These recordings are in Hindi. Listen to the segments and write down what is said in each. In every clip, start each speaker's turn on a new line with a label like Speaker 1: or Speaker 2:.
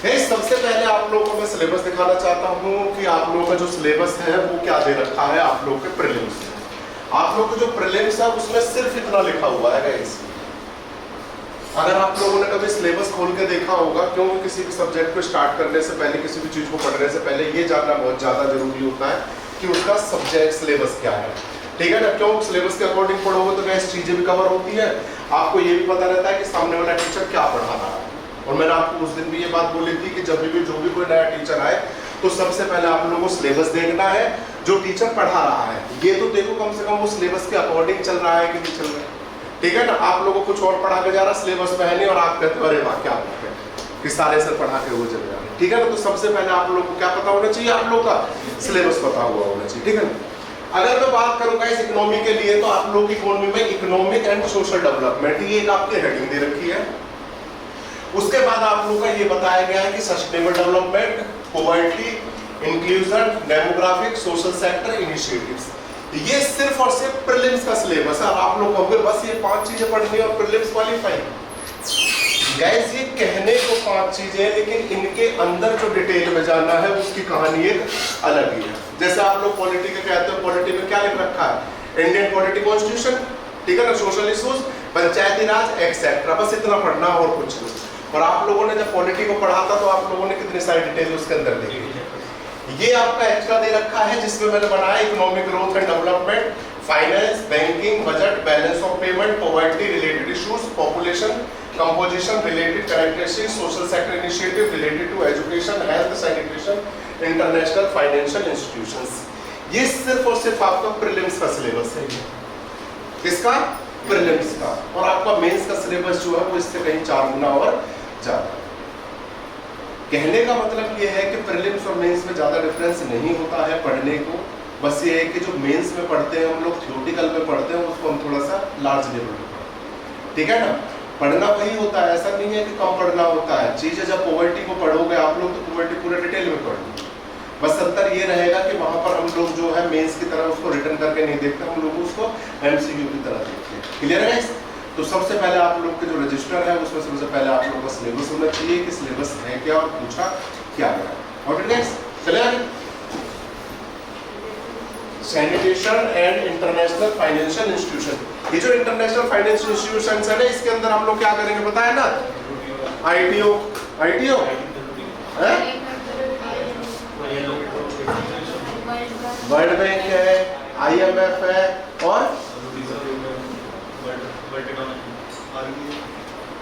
Speaker 1: सबसे पहले आप लोगों को मैं सिलेबस दिखाना चाहता हूँ कि आप लोगों का जो सिलेबस है वो क्या दे रखा है आप लोग के प्रीलिम्स में। आप लोग को जो प्रीलिम्स है उसमें सिर्फ इतना लिखा हुआ है गाइस। अगर आप लोगों ने कभी सिलेबस खोल के देखा होगा, क्योंकि किसी भी सब्जेक्ट को स्टार्ट करने से पहले, किसी भी चीज को पढ़ने से पहले ये जानना बहुत ज्यादा जरूरी होता है कि उसका सब्जेक्ट सिलेबस क्या है, ठीक है ना। क्यों सिलेबस के अकॉर्डिंग पढ़ोगे तो गाइस चीजें भी कवर होती है, आपको ये भी पता रहता है कि सामने वाला टीचर क्या पढ़ा रहा है। और मैंने आपको उस दिन भी ये बात बोली थी कि जब भी जो भी कोई नया टीचर आए तो सबसे पहले आप लोगों को सिलेबस देखना है जो टीचर पढ़ा रहा है। ये तो देखो कम से कम वो सिलेबस के अकॉर्डिंग चल रहा है कि नहीं चल रहा है, ठीक है ना। आप लोगों को कुछ और पढ़ा के जा रहा सिलेबस में है नहीं और आप कहते हो अरे वाह क्या बात है कि सारे सर पढ़ा के वो चल रहा है, ठीक है ना। तो सबसे पहले आप लोग को क्या पता होना चाहिए, आप लोग का सिलेबस पता हुआ होना चाहिए, ठीक है ना। अगर मैं बात करूंगा इस इकोनॉमी के लिए तो आप लोग की इकोनॉमी में इकोनॉमिक एंड सोशल डेवलपमेंट ये एक आपकी हेडिंग दे रखी है। उसके बाद आप लोगों का ये बताया गया है कि sustainable development, poverty, inclusion, demographic, social sector initiatives. ये सिर्फ और सिर्फ प्रीलिम्स का सिलेबस है। आप लोग कहोगे बस ये 5 चीजें पढ़नी है और प्रीलिम्स क्वालीफाई। गाइस ये कहने को 5 चीजें हैं लेकिन इनके अंदर जो डिटेल में जाना है उसकी कहानी एक अलग ही है। जैसे आप लोग पॉलिटी के कहते हो, पॉलिटी में क्या लिख रखा है, इंडियन पॉलिटी कॉन्स्टिट्यूशन, ठीक है ना, सोशल इश्यूज, पंचायती राज एक्सेट्रा, बस इतना पढ़ना और कुछ नहीं। और आप लोगों ने जब पॉलिटी को पढ़ा था तो आप लोगों ने कितनी सारी डिटेल उसके अंदर देखी। ये आपका एक्स्ट्रा दे रखा है जिसमें मैंने बनाया economic growth and development, finance, banking, budget, balance of payment, poverty related issues, population composition related characteristics, social sector initiative related to education, health, sanitation, international financial institutions. ये सिर्फ और सिर्फ आपका प्रीलिम्स का सिलेबस है, किसका, प्रीलिम्स का। और आपका मेंस का सिलेबस जो है वो इससे कहीं 4 गुना और ज्यादा। कहने का मतलब ये है कि प्रीलिम्स और मेंस में ज्यादा डिफरेंस नहीं होता है पढ़ने को। बस ये है कि जो मेंस में पढ़ते हैं हम लोग, थ्योरेटिकल में पढ़ते हैं, उसको हम थोड़ा सा लार्ज लेवल पे पढ़ते हैं, ठीक है ना। पढ़ना वही होता है, ऐसा नहीं है कि कम पढ़ना होता है। चीजें जब पॉवर्टी को पढ़ोगे आप लोग तो पॉवर्टी पूरे डिटेल में पढ़ोगे। बस अंतर ये रहेगा कि वहां पर हम लोग जो है मेंस की तरह उसको रिटर्न करके नहीं देखते, हम लोग उसको एमसीक्यू की तरह देखते हैं। क्लियर है? तो सबसे पहले आप लोग के जो रजिस्टर है उसमें सबसे पहले आप लोगों का सिलेबस होना चाहिए कि सिलेबस है क्या और पूछा क्या गया। और गाइस चले आगे, sanitation and international financial institution. ये जो इंटरनेशनल फाइनेंशियल इंस्टीट्यूशन है ना, इसके अंदर हम लोग क्या करेंगे बताया ना, आईटीओ, आईटीओ है, वर्ल्ड बैंक है, आईएमएफ है और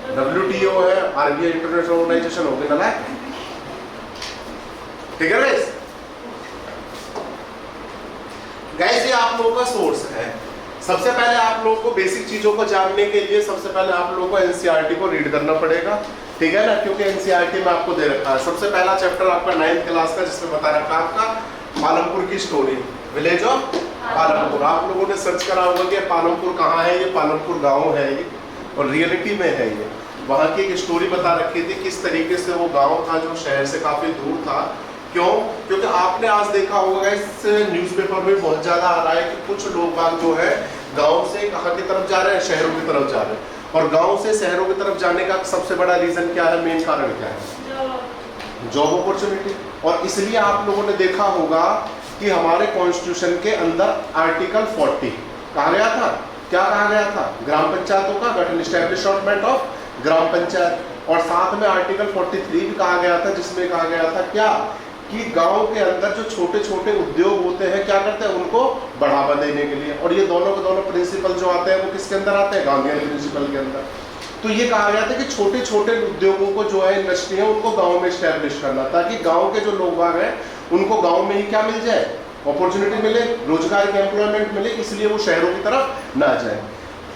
Speaker 1: WTO है, आरबीआई इंटरनेशनल ऑर्गेनाइजेशन हो गई ना, ठीक है गाइस। गाइस ये आप लोगों का सोर्स है। सबसे पहले आप लोगों को बेसिक चीजों को जानने के लिए सबसे पहले आप लोगों को एनसीईआरटी को रीड करना पड़ेगा, ठीक है ना, क्योंकि एनसीईआरटी में आपको दे रखा है। सबसे पहला चैप्टर आपका 9th क्लास का जिसमें बता रखा है आपका पालमपुर की स्टोरी, विलेज ऑफ पालमपुर। आप लोगों ने सर्च करा होगा कि पालमपुर कहाँ है, ये पालमपुर गांव है ये, और रियलिटी में है ये। वहाँ की एक स्टोरी बता रखी थी किस तरीके से वो गांव था जो शहर से काफी दूर था। क्यों? क्योंकि आपने आज देखा होगा इस न्यूज़पेपर में बहुत ज्यादा आ रहा है कि कुछ लोग बाग जो है गांव से कहाँ की तरफ जा रहे हैं, शहरों की तरफ जा रहे हैं। और गांव से शहरों की तरफ जाने का सबसे बड़ा रीजन क्या है, मेन कारण क्या है, जॉब अपॉर्चुनिटी। और इसलिए आप लोगों ने देखा होगा कि हमारे कॉन्स्टिट्यूशन के अंदर आर्टिकल 40 कहा गया था, क्या कहा गया था, ग्राम पंचायतों का गठन, एस्टैब्लिशमेंट ऑफ ग्राम पंचायत। और साथ में आर्टिकल 43 भी कहा गया था जिसमें कहा गया था क्या, कि गांव के अंदर जो छोटे छोटे उद्योग होते हैं क्या करते हैं, उनको बढ़ावा देने के लिए। और ये दोनों के दोनों प्रिंसिपल जो आते हैं वो किसके अंदर आते हैं, गांधीयन प्रिंसिपल के अंदर। तो ये कहा गया था कि छोटे छोटे उद्योगों को जो है, इंडस्ट्री है, उनको गांव में स्टैब्लिश करना, ताकि गांव के जो लोग हैं उनको गांव में ही क्या मिल जाए, अपॉर्चुनिटी मिले, रोजगार की एम्प्लॉयमेंट मिले, इसलिए वो शहरों की तरफ ना जाए।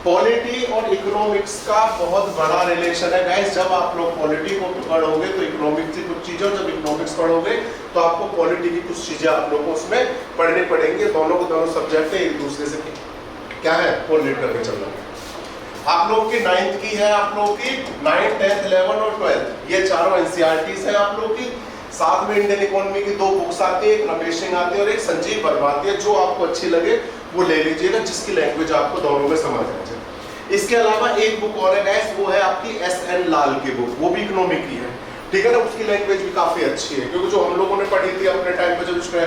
Speaker 1: पॉलिटी और इकोनॉमिक्स का बहुत बड़ा रिलेशन है गाइस। जब आप लोग पॉलिटी को पढ़ोगे तो इकोनॉमिक्स की कुछ चीजें, और जब इकोनॉमिक्स पढ़ोगे तो आपको पॉलिटी की कुछ चीजें आप लोगों को उसमें पढ़नी पड़ेंगी। दोनों को दोनों सब्जेक्ट है, एक दूसरे से क्या है कोरिलेट करके चलना है। आप लोग की 9th की है, आप लोग की 9th, 10th, 11th और 12th, ये चारों एनसीईआरटीज है आप लोग की। साथ में इंडियन इकोनॉमी की 2 बुक्स आती है, एक रमेश सिंह आती है और एक संजीव वर्मा आती है। जो आपको अच्छी लगे वो ले लीजिएगा, जिसकी लैंग्वेज आपको दोनों में समझ आ जाए। इसके अलावा एक बुक और है गाइस, वो है आपकी SN लाल की बुक, वो भी इकोनॉमी की है, ठीक है ना, उसकी लैंग्वेज भी काफी अच्छी है, क्योंकि जो हम लोगों ने पढ़ी थी अपने टाइम पे जब उसका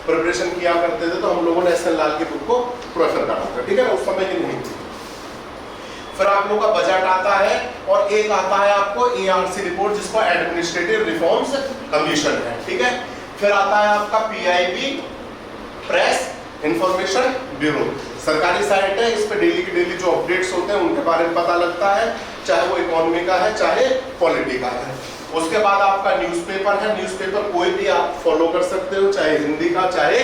Speaker 1: प्रिपरेशन किया करते थे, तो हम लोगों ने एस.एन. लाल की बुक को प्रेफर करा था, ठीक है ना, उस समय की नहीं थी। फिर आप लोगों का बजट आता है, और एक आता है आपको ARC रिपोर्ट, जिसको एडमिनिस्ट्रेटिव रिफॉर्म्स कमीशन है, ठीक है। फिर आता है आपका PIB, प्रेस इंफॉर्मेशन ब्यूरो, सरकारी साइट है, इस पे डेली की डेली जो अपडेट्स होते हैं उनके बारे में पता लगता है, चाहे वो इकोनॉमी का है चाहे पॉलिटी का है। उसके बाद आपका न्यूज़पेपर है, न्यूज़पेपर कोई भी आप फॉलो कर सकते हो, चाहे हिंदी का चाहे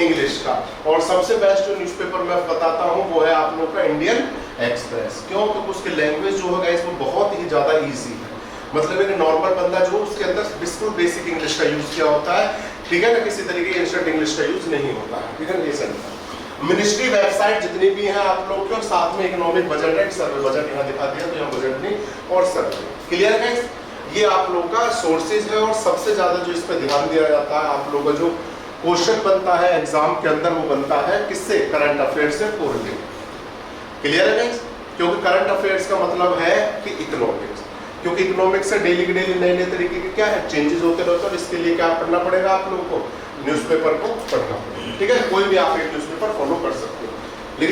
Speaker 1: इंग्लिश का। और सबसे बेस्ट जो न्यूज़पेपर मैं बताता हूँ वो है आप लोग का इंडियन एक्सप्रेस। क्यों? तो उसकी लैंग्वेज जो है इसमें बहुत ही ज़्यादा ईजी है, मतलब एक नॉर्मल बंदा जो उसके अंदर बिल्कुल बेसिक इंग्लिश का यूज़ किया होता है, ठीक है ना, किसी तरीके की इंस्टेंट इंग्लिश का यूज़ नहीं होता है, ठीक है ना, ये सेंटर। मिनिस्ट्री वेबसाइट जितनी भी हैं आप लोग के, और साथ में इकोनॉमिक बजट है, सर्वे बजट यहाँ दिखा दिया, तो यहाँ बजट नहीं और सर्वे। क्लियर है? ये आप लोग का सोर्सेज है, और सबसे ज्यादा जो इस पर ध्यान दिया जाता है, आप लोग का जो क्वेश्चन बनता है एग्जाम के अंदर, वो बनता है किससे? करंट अफेयर से कोरिलेट। क्लियर है? क्योंकि करंट अफेयर्स का मतलब है कि इकोनॉमिक्स, क्योंकि इकोनॉमिक्स से डेली के डेली नए नए तरीके के क्या है चेंजेस होते रहते हैं, और इसके लिए क्या करना पड़ेगा आप लोगों को? न्यूज़पेपर को पढ़ना पड़ेगा, ठीक है। कोई भी आप एक न्यूज़पेपर फॉलो कर सकते हो।